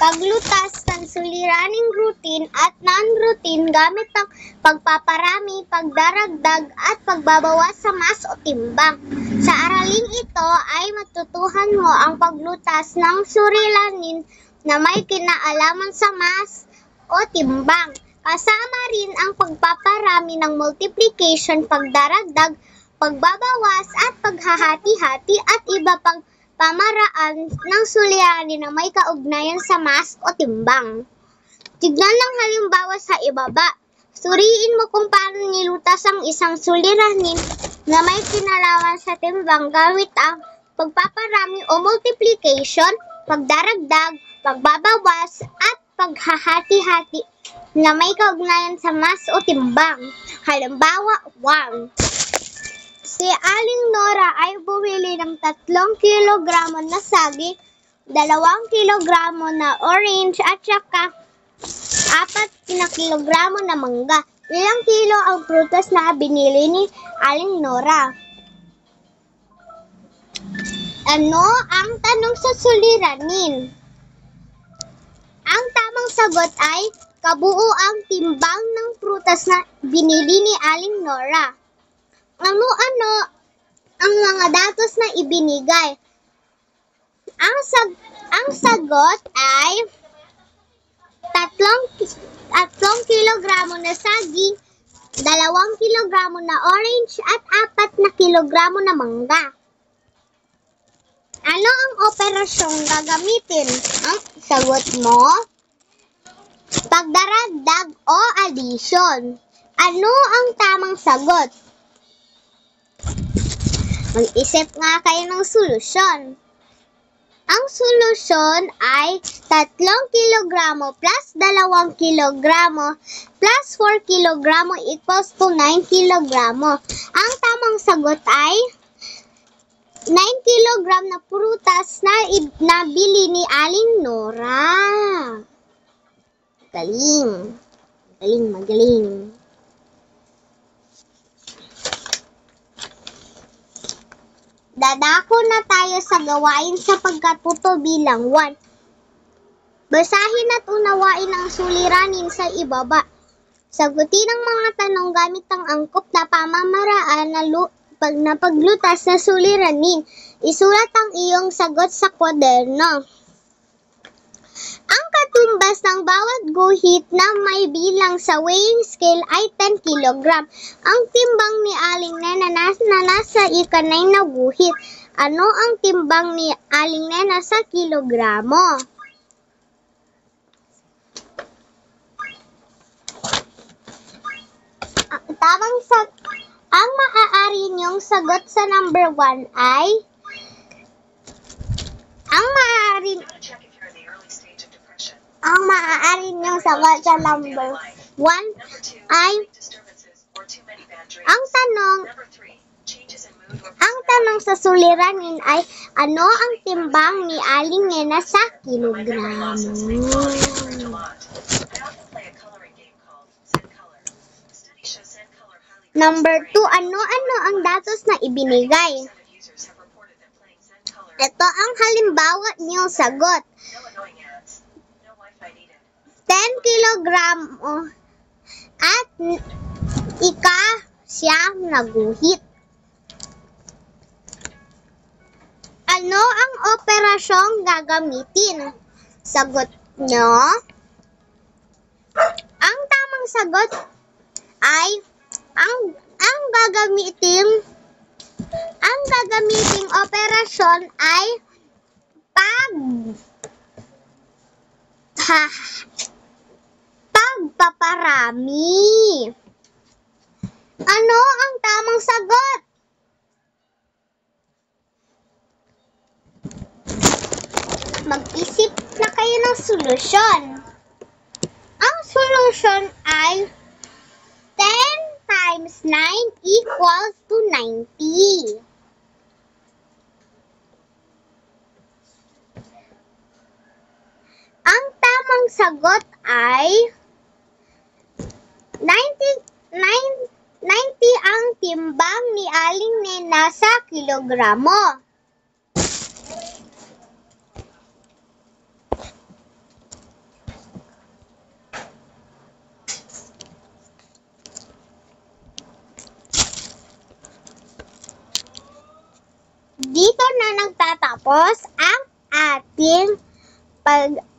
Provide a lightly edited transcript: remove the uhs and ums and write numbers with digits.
Paglutas ng suliraning routine at non-routine gamit ang pagpaparami, pagdaragdag at pagbabawas sa mass o timbang. Sa araling ito ay matutuhan mo ang paglutas ng suliranin na may kinalaman sa mass o timbang. Kasama rin ang pagpaparami ng multiplication, pagdaragdag, pagbabawas at paghahati-hati at iba pang pamaraan ng suliranin na may kaugnayan sa mass o timbang. Tignan lang halimbawa sa ibaba. Suriin mo kung paano nilutas ang isang suliranin na may kinalaman sa timbang gamit ang pagpaparami o multiplication, pagdaragdag, pagbabawas at paghahati-hati na may kaugnayan sa mass o timbang. Halimbawa 1. Si Aling Nora ay bumili ng 3 kilogramo na saging, 2 kilogramo na orange at saka 4 na kilogramo na mangga. Ilang kilo ang prutas na binili ni Aling Nora? Ano ang tanong sa suliranin? Ang tamang sagot ay kabuuang timbang ng prutas na binili ni Aling Nora. Ano-ano ang mga datos na ibinigay? Ang sagot ay 3 kilogramo na saging, 2 kilogramo na orange at 4 na kilogramo na mangga. Ano ang operasyong gagamitin? Ang sagot mo, pagdaragdag o addition. Ano ang tamang sagot? Mag-isip nga kayo ng solusyon. Ang solusyon ay 3 kilogramo plus 2 kilogramo plus 4 kilogramo equals to 9 kilogramo. Ang tamang sagot ay 9 kilogram na prutas na nabili ni Aling Nora. Galing. Magaling. Dadako na tayo sa gawain sa pagkatuto bilang 1. Basahin at unawain ang suliranin sa ibaba. Sagutin ang mga tanong gamit ang angkop na pamamaraan na paglutas sa suliranin. Isulat ang iyong sagot sa kwaderno. Ang katumbas ng bawat guhit na may bilang sa weighing scale ay 10 kg. Ang timbang ni Aling Nena na nasa ika-9 na guhit. Ano ang timbang ni Aling Nena sa kilogramo? Ang maaari niyong sagot sa number 1 ay ang maaari niyong sagot sa number 1 ay ang tanong sa suliranin ay ano ang timbang ni Aling Nena sa kilogramo? Number 2, ano ang datos na ibinigay? Ito ang halimbawa niyong sagot. 10 kilogramo at ika-9 na guhit. Ano ang operasyong gagamitin? Sagot nyo. Ang tamang sagot ay ang gagamiting operasyon ay pagpaparami. Ano ang tamang sagot? Mag-isip na kayo ng solusyon. Ang solusyon ay 10 times 9 equals to 90. Ang tamang sagot ay 90 ang timbang ni Aling Nena sa kilogramo. dito na nagtatapos ang ating pag-aaralan.